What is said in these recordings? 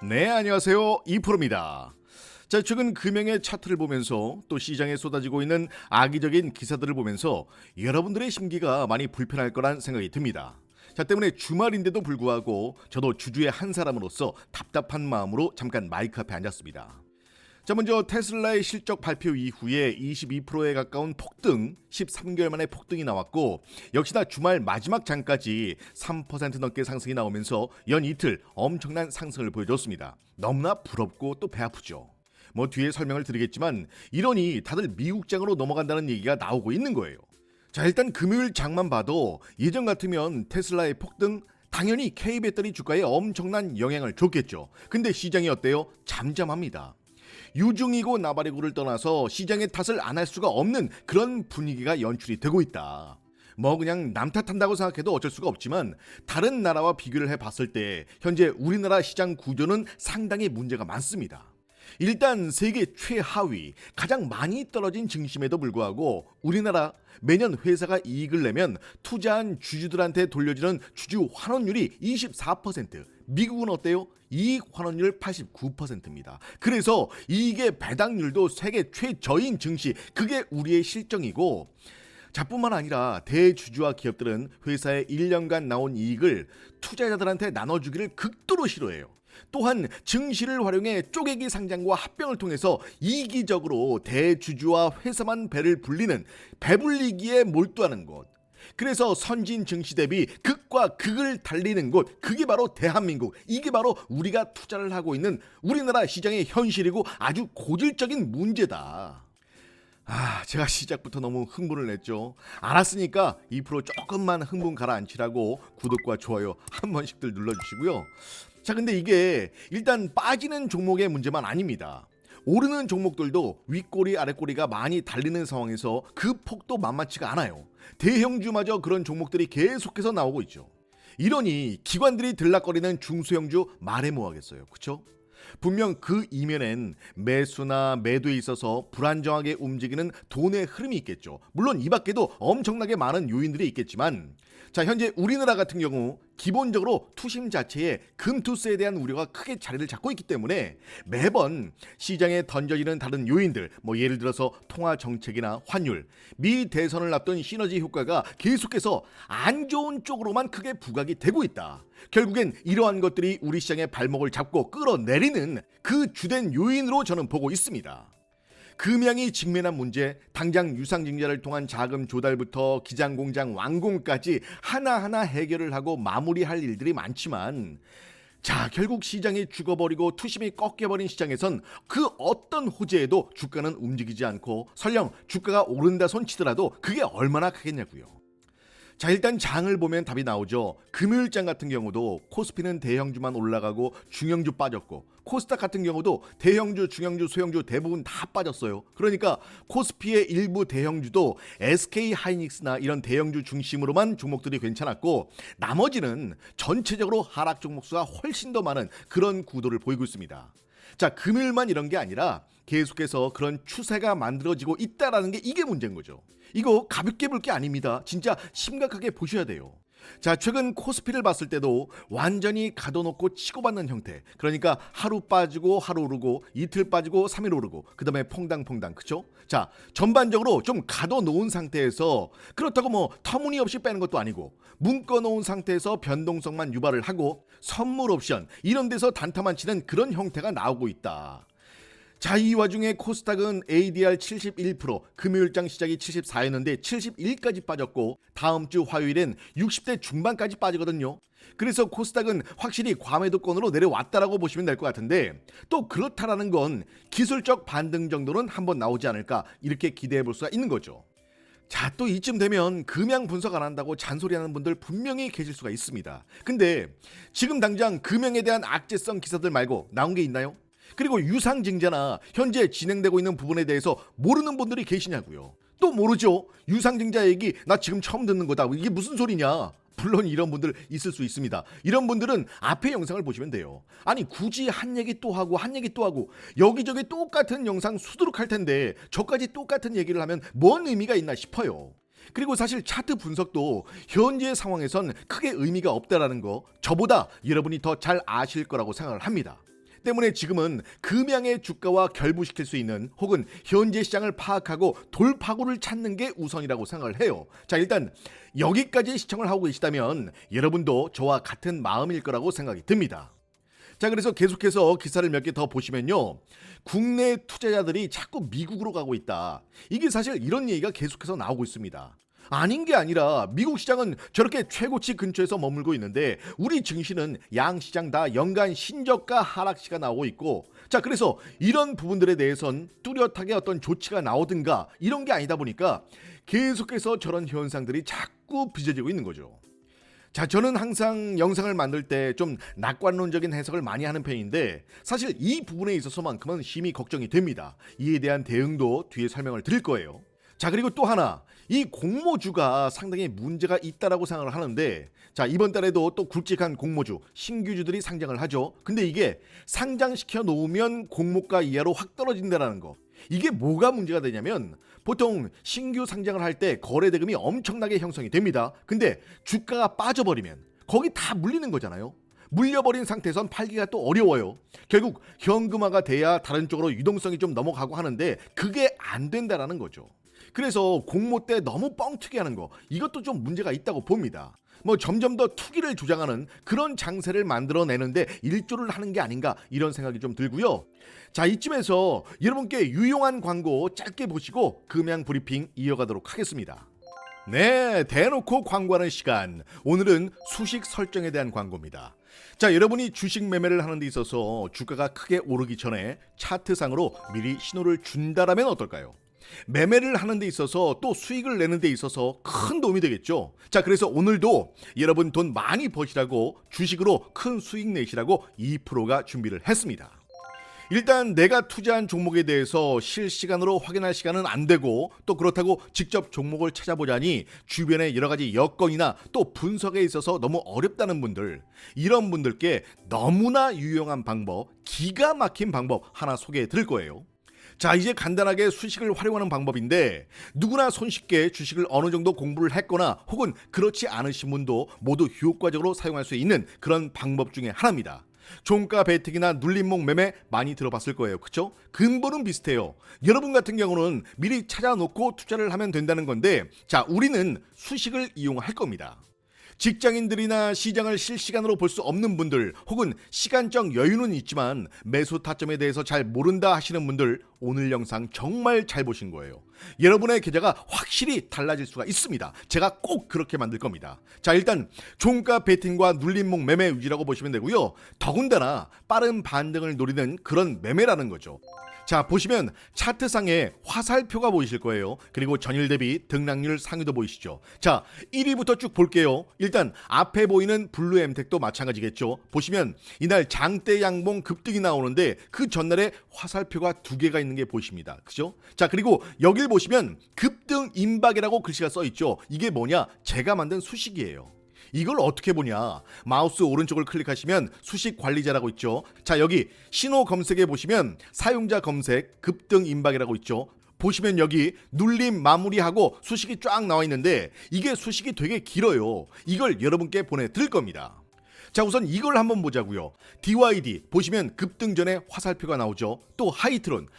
네, 안녕하세요. 이프로입니다. 자, 최근 금융의 차트를 보면서 또 시장에 쏟아지고 있는 악의적인 기사들을 보면서 여러분들의 심기가 많이 불편할 거란 생각이 듭니다. 자, 때문에 주말인데도 불구하고 저도 주주의 한 사람으로서 답답한 마음으로 잠깐 마이크 앞에 앉았습니다. 자, 먼저 테슬라의 실적 발표 이후에 22%에 가까운 폭등, 13개월 만에 폭등이 나왔고 역시나 주말 마지막 장까지 3% 넘게 상승이 나오면서 연 이틀 엄청난 상승을 보여줬습니다. 너무나 부럽고 또 배 아프죠. 뭐 뒤에 설명을 드리겠지만 이러니 다들 미국장으로 넘어간다는 얘기가 나오고 있는 거예요. 자, 일단 금요일 장만 봐도 예전 같으면 테슬라의 폭등 당연히 K배터리 주가에 엄청난 영향을 줬겠죠. 근데 시장이 어때요? 잠잠합니다. 유중이고 나발이고를 떠나서 시장의 탓을 안 할 수가 없는 그런 분위기가 연출이 되고 있다. 뭐 그냥 남 탓한다고 생각해도 어쩔 수가 없지만 다른 나라와 비교를 해봤을 때 현재 우리나라 시장 구조는 상당히 문제가 많습니다. 일단 세계 최하위, 가장 많이 떨어진 증심에도 불구하고 우리나라 매년 회사가 이익을 내면 투자한 주주들한테 돌려주는 주주 환원율이 24%, 미국은 어때요? 이익 환원율 89%입니다. 그래서 이익의 배당률도 세계 최저인 증시, 그게 우리의 실정이고, 자뿐만 아니라 대주주와 기업들은 회사의 1년간 나온 이익을 투자자들한테 나눠주기를 극도로 싫어해요. 또한 증시를 활용해 쪼개기 상장과 합병을 통해서 이기적으로 대주주와 회사만 배를 불리는 배불리기에 몰두하는 곳. 그래서 선진 증시 대비 극과 극을 달리는 곳, 그게 바로 대한민국. 이게 바로 우리가 투자를 하고 있는 우리나라 시장의 현실이고 아주 고질적인 문제다. 제가 시작부터 너무 흥분을 냈죠. 알았으니까 2% 조금만 흥분 가라앉히라고 구독과 좋아요 한 번씩들 눌러주시고요. 자, 근데 이게 일단 빠지는 종목의 문제만 아닙니다. 오르는 종목들도 윗꼬리 아랫꼬리가 많이 달리는 상황에서 그 폭도 만만치가 않아요. 대형주마저 그런 종목들이 계속해서 나오고 있죠. 이러니 기관들이 들락거리는 중소형주 말해 뭐하겠어요. 그쵸? 분명 그 이면엔 매수나 매도에 있어서 불안정하게 움직이는 돈의 흐름이 있겠죠. 물론 이 밖에도 엄청나게 많은 요인들이 있겠지만, 자, 현재 우리나라 같은 경우 기본적으로 투심 자체에 금투세에 대한 우려가 크게 자리를 잡고 있기 때문에 매번 시장에 던져지는 다른 요인들, 뭐 예를 들어서 통화 정책이나 환율, 미 대선을 앞둔 시너지 효과가 계속해서 안 좋은 쪽으로만 크게 부각이 되고 있다. 결국엔 이러한 것들이 우리 시장의 발목을 잡고 끌어내리는 그 주된 요인으로 저는 보고 있습니다. 금양이 직면한 문제, 당장 유상증자를 통한 자금 조달부터 기장공장 완공까지 하나하나 해결을 하고 마무리할 일들이 많지만, 자, 결국 시장이 죽어버리고 투심이 꺾여버린 시장에선 그 어떤 호재에도 주가는 움직이지 않고 설령 주가가 오른다 손치더라도 그게 얼마나 크겠냐고요. 자, 일단 장을 보면 답이 나오죠. 금요일장 같은 경우도 코스피는 대형주만 올라가고 중형주 빠졌고, 코스닥 같은 경우도 대형주, 중형주, 소형주 대부분 다 빠졌어요. 그러니까 코스피의 일부 대형주도 SK 하이닉스나 이런 대형주 중심으로만 종목들이 괜찮았고, 나머지는 전체적으로 하락 종목 수가 훨씬 더 많은 그런 구도를 보이고 있습니다. 자, 금요일만 이런 게 아니라 계속해서 그런 추세가 만들어지고 있다라는 게 이게 문제인 거죠. 이거 가볍게 볼 게 아닙니다. 진짜 심각하게 보셔야 돼요. 자, 최근 코스피를 봤을 때도 완전히 가둬놓고 치고받는 형태. 그러니까 하루 빠지고 하루 오르고, 이틀 빠지고 3일 오르고, 그 다음에 퐁당퐁당, 그쵸? 자, 전반적으로 좀 가둬놓은 상태에서, 그렇다고 뭐 터무니없이 빼는 것도 아니고, 묶어놓은 상태에서 변동성만 유발을 하고 선물 옵션 이런 데서 단타만 치는 그런 형태가 나오고 있다. 자, 이 와중에 코스닥은 ADR 71%, 금요일장 시작이 74였는데 71까지 빠졌고, 다음 주 화요일엔 60대 중반까지 빠지거든요. 그래서 코스닥은 확실히 과매도권으로 내려왔다라고 보시면 될 것 같은데, 또 그렇다라는 건 기술적 반등 정도는 한번 나오지 않을까, 이렇게 기대해 볼 수가 있는 거죠. 자, 또 이쯤 되면 금양 분석 안 한다고 잔소리하는 분들 분명히 계실 수가 있습니다. 근데 지금 당장 금양에 대한 악재성 기사들 말고 나온 게 있나요? 그리고 유상증자나 현재 진행되고 있는 부분에 대해서 모르는 분들이 계시냐고요. 또 모르죠. 유상증자 얘기 나 지금 처음 듣는 거다. 이게 무슨 소리냐. 물론 이런 분들 있을 수 있습니다. 이런 분들은 앞에 영상을 보시면 돼요. 아니, 굳이 한 얘기 또 하고 한 얘기 또 하고 여기저기 똑같은 영상 수두룩할 텐데 저까지 똑같은 얘기를 하면 뭔 의미가 있나 싶어요. 그리고 사실 차트 분석도 현재 상황에선 크게 의미가 없다라는 거 저보다 여러분이 더 잘 아실 거라고 생각을 합니다. 때문에 지금은 금양의 주가와 결부시킬 수 있는 혹은 현재 시장을 파악하고 돌파구를 찾는 게 우선이라고 생각을 해요. 자, 일단 여기까지 시청을 하고 계시다면 여러분도 저와 같은 마음일 거라고 생각이 듭니다. 자, 그래서 계속해서 기사를 몇 개 더 보시면요, 국내 투자자들이 자꾸 미국으로 가고 있다. 이게 사실 이런 얘기가 계속해서 나오고 있습니다. 아닌 게 아니라 미국 시장은 저렇게 최고치 근처에서 머물고 있는데 우리 증시는 양시장 다 연간 신저가 하락시가 나오고 있고, 자, 그래서 이런 부분들에 대해선 뚜렷하게 어떤 조치가 나오든가 이런 게 아니다 보니까 계속해서 저런 현상들이 자꾸 빚어지고 있는 거죠. 자, 저는 항상 영상을 만들 때 좀 낙관론적인 해석을 많이 하는 편인데 사실 이 부분에 있어서만큼은 심히 걱정이 됩니다. 이에 대한 대응도 뒤에 설명을 드릴 거예요. 자, 그리고 또 하나, 이 공모주가 상당히 문제가 있다라고 생각을 하는데, 자, 이번 달에도 또 굵직한 공모주, 신규주들이 상장을 하죠. 근데 이게 상장시켜 놓으면 공모가 이하로 확 떨어진다라는 거. 이게 뭐가 문제가 되냐면 보통 신규 상장을 할 때 거래 대금이 엄청나게 형성이 됩니다. 근데 주가가 빠져버리면 거기 다 물리는 거잖아요. 물려버린 상태에선 팔기가 또 어려워요. 결국 현금화가 돼야 다른 쪽으로 유동성이 좀 넘어가고 하는데 그게 안 된다라는 거죠. 그래서 공모 때 너무 뻥튀기 하는 거, 이것도 좀 문제가 있다고 봅니다. 점점 더 투기를 조장하는 그런 장세를 만들어내는데 일조를 하는 게 아닌가, 이런 생각이 좀 들고요. 자, 이쯤에서 여러분께 유용한 광고 짧게 보시고 금양 브리핑 이어가도록 하겠습니다. 네, 대놓고 광고하는 시간. 오늘은 수식 설정에 대한 광고입니다. 자, 여러분이 주식 매매를 하는 데 있어서 주가가 크게 오르기 전에 차트상으로 미리 신호를 준다라면 어떨까요? 매매를 하는 데 있어서 또 수익을 내는 데 있어서 큰 도움이 되겠죠. 자, 그래서 오늘도 여러분 돈 많이 버시라고, 주식으로 큰 수익 내시라고 2%가 준비를 했습니다. 일단 내가 투자한 종목에 대해서 실시간으로 확인할 시간은 안 되고, 또 그렇다고 직접 종목을 찾아보자니 주변에 여러 가지 여건이나 또 분석에 있어서 너무 어렵다는 분들, 이런 분들께 너무나 유용한 방법, 기가 막힌 방법 하나 소개해 드릴 거예요. 자, 이제 간단하게 수식을 활용하는 방법인데 누구나 손쉽게 주식을 어느 정도 공부를 했거나 혹은 그렇지 않으신 분도 모두 효과적으로 사용할 수 있는 그런 방법 중에 하나입니다. 종가 베팅이나 눌림목 매매 많이 들어봤을 거예요. 그쵸? 근본은 비슷해요. 여러분 같은 경우는 미리 찾아놓고 투자를 하면 된다는 건데, 자, 우리는 수식을 이용할 겁니다. 직장인들이나 시장을 실시간으로 볼 수 없는 분들, 혹은 시간적 여유는 있지만 매수 타점에 대해서 잘 모른다 하시는 분들, 오늘 영상 정말 잘 보신 거예요. 여러분의 계좌가 확실히 달라질 수가 있습니다. 제가 꼭 그렇게 만들 겁니다. 자, 일단 종가 베팅과 눌림목 매매 위주라고 보시면 되고요. 더군다나 빠른 반등을 노리는 그런 매매라는 거죠. 자, 보시면 차트상에 화살표가 보이실 거예요. 그리고 전일 대비 등락률 상위도 보이시죠. 자, 1위부터 쭉 볼게요. 일단 앞에 보이는 블루 엠텍도 마찬가지겠죠. 보시면 이날 장대 양봉 급등이 나오는데 그 전날에 화살표가 2개가 있는 게 보이십니다. 그죠? 자, 그리고 여길 보시면 급등 임박이라고 글씨가 써 있죠. 이게 뭐냐? 제가 만든 수식이에요. 이걸 어떻게 보냐? 마우스 오른쪽을 클릭하시면 수식 관리자라고 있죠. 자, 여기 신호 검색에 보시면 사용자 검색 급등 임박이라고 있죠. 보시면 여기 눌림 마무리하고 수식이 쫙 나와 있는데 이게 수식이 되게 길어요. 이걸 여러분께 보내드릴 겁니다. 자, 우선 이걸 한번 보자고요. DYD 보시면 급등 전에 화살표가 나오죠. 또 하이트론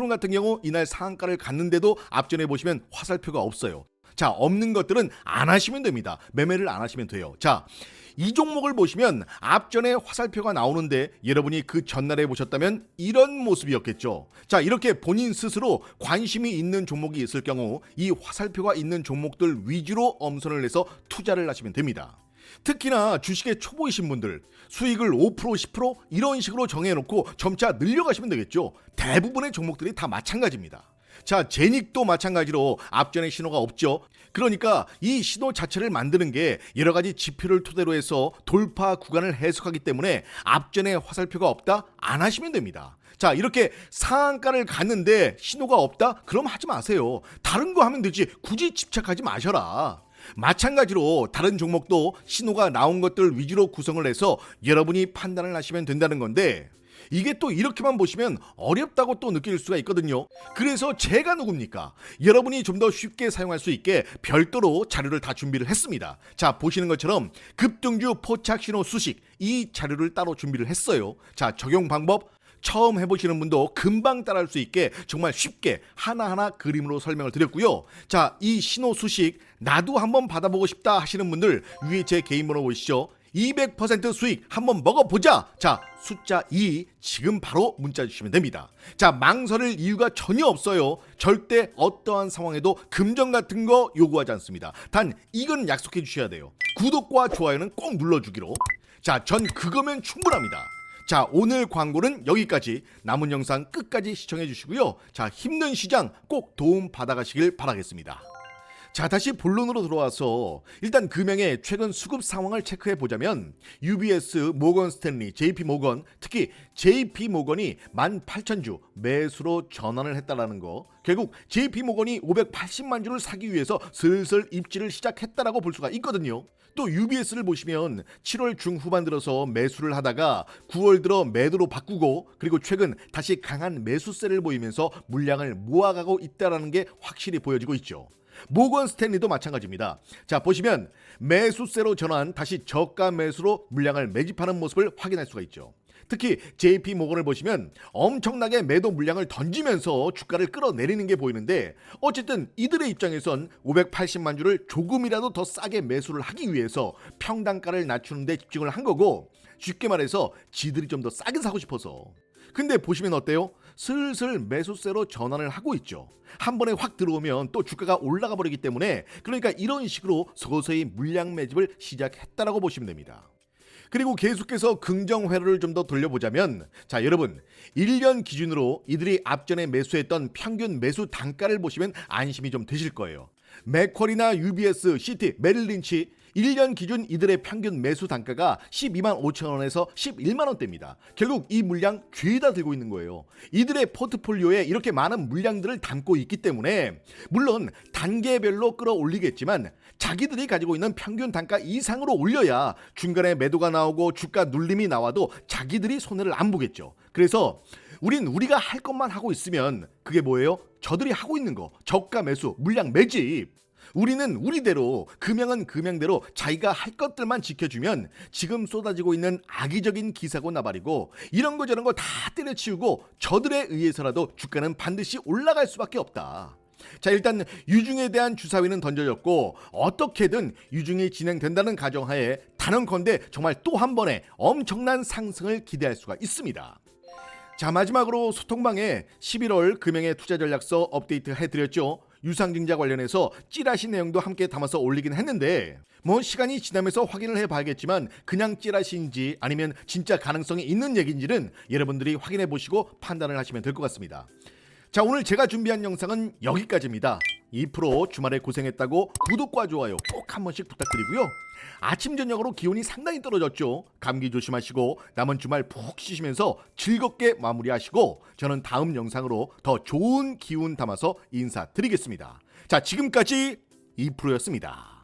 같은 경우 이날 상한가를 갔는데도 앞전에 보시면 화살표가 없어요. 자, 없는 것들은 안 하시면 됩니다. 매매를 안 하시면 돼요. 자, 이 종목을 보시면 앞전에 화살표가 나오는데 여러분이 그 전날에 보셨다면 이런 모습이었겠죠. 자, 이렇게 본인 스스로 관심이 있는 종목이 있을 경우 이 화살표가 있는 종목들 위주로 엄선을 해서 투자를 하시면 됩니다. 특히나 주식에 초보이신 분들, 수익을 5%, 10% 이런 식으로 정해놓고 점차 늘려가시면 되겠죠. 대부분의 종목들이 다 마찬가지입니다. 자, 제닉도 마찬가지로 앞전에 신호가 없죠. 그러니까 이 신호 자체를 만드는 게 여러 가지 지표를 토대로 해서 돌파 구간을 해석하기 때문에 앞전에 화살표가 없다? 안 하시면 됩니다. 자, 이렇게 상한가를 갔는데 신호가 없다? 그럼 하지 마세요. 다른 거 하면 되지. 굳이 집착하지 마셔라. 마찬가지로 다른 종목도 신호가 나온 것들 위주로 구성을 해서 여러분이 판단을 하시면 된다는 건데, 이게 또 이렇게만 보시면 어렵다고 또 느낄 수가 있거든요. 그래서 제가 누굽니까? 여러분이 좀 더 쉽게 사용할 수 있게 별도로 자료를 다 준비를 했습니다. 자, 보시는 것처럼 급등주 포착 신호 수식, 이 자료를 따로 준비를 했어요. 자, 적용 방법 처음 해보시는 분도 금방 따라할 수 있게 정말 쉽게 하나하나 그림으로 설명을 드렸고요. 자, 이 신호 수식 나도 한번 받아보고 싶다 하시는 분들 위에 제 개인 번호 보이시죠? 200% 수익 한번 먹어보자. 자, 숫자 2 지금 바로 문자 주시면 됩니다. 자, 망설일 이유가 전혀 없어요. 절대 어떠한 상황에도 금전 같은 거 요구하지 않습니다. 단 이건 약속해 주셔야 돼요. 구독과 좋아요는 꼭 눌러주기로. 자, 전 그거면 충분합니다. 자, 오늘 광고는 여기까지. 남은 영상 끝까지 시청해 주시고요. 자, 힘든 시장 꼭 도움 받아가시길 바라겠습니다. 자, 다시 본론으로 들어와서 일단 금융의 최근 수급 상황을 체크해 보자면 UBS, 모건 스탠리, JP 모건, 특히 JP 모건이 18,000주 매수로 전환을 했다라는 거. 결국 JP 모건이 580만 주를 사기 위해서 슬슬 입지를 시작했다라고 볼 수가 있거든요. 또 UBS를 보시면 7월 중후반 들어서 매수를 하다가 9월 들어 매도로 바꾸고 그리고 최근 다시 강한 매수세를 보이면서 물량을 모아가고 있다라는 게 확실히 보여지고 있죠. 모건 스탠리도 마찬가지입니다. 자, 보시면 매수세로 전환 다시 저가 매수로 물량을 매집하는 모습을 확인할 수가 있죠. 특히 JP 모건을 보시면 엄청나게 매도 물량을 던지면서 주가를 끌어내리는 게 보이는데 어쨌든 이들의 입장에선 580만 주를 조금이라도 더 싸게 매수를 하기 위해서 평단가를 낮추는 데 집중을 한 거고 쉽게 말해서 지들이 좀 더 싸게 사고 싶어서. 근데 보시면 어때요? 슬슬 매수세로 전환을 하고 있죠. 한 번에 확 들어오면 또 주가가 올라가 버리기 때문에 그러니까 이런 식으로 서서히 물량 매집을 시작했다라고 보시면 됩니다. 그리고 계속해서 긍정 회로를 좀 더 돌려보자면 자, 여러분 1년 기준으로 이들이 앞전에 매수했던 평균 매수 단가를 보시면 안심이 좀 되실 거예요. 맥쿼리나 UBS, 시티, 메릴린치 1년 기준 이들의 평균 매수 단가가 12만 5천 원에서 11만 원대입니다. 결국 이 물량 죄다 들고 있는 거예요. 이들의 포트폴리오에 이렇게 많은 물량들을 담고 있기 때문에 물론 단계별로 끌어올리겠지만 자기들이 가지고 있는 평균 단가 이상으로 올려야 중간에 매도가 나오고 주가 눌림이 나와도 자기들이 손해를 안 보겠죠. 그래서 우리가 할 것만 하고 있으면 그게 뭐예요? 저들이 하고 있는 거 저가 매수, 물량 매집. 우리는 우리대로 금융은 금융대로 자기가 할 것들만 지켜주면 지금 쏟아지고 있는 악의적인 기사고 나발이고 이런 거 저런 거 다 때려치우고 저들에 의해서라도 주가는 반드시 올라갈 수밖에 없다. 자, 일단 유중에 대한 주사위는 던져졌고 어떻게든 유중이 진행된다는 가정하에 단언컨대 정말 또 한 번의 엄청난 상승을 기대할 수가 있습니다. 자, 마지막으로 소통방에 11월 금융의 투자전략서 업데이트 해드렸죠. 유상증자 관련해서 찌라시 내용도 함께 담아서 올리긴 했는데 뭐 시간이 지나면서 확인을 해봐야겠지만 그냥 찌라시인지 아니면 진짜 가능성이 있는 얘기인지는 여러분들이 확인해 보시고 판단을 하시면 될 것 같습니다. 자, 오늘 제가 준비한 영상은 여기까지입니다. 2% 주말에 고생했다고 구독과 좋아요 꼭 한 번씩 부탁드리고요. 아침 저녁으로 기온이 상당히 떨어졌죠. 감기 조심하시고 남은 주말 푹 쉬시면서 즐겁게 마무리하시고 저는 다음 영상으로 더 좋은 기운 담아서 인사드리겠습니다. 자, 지금까지 2%였습니다.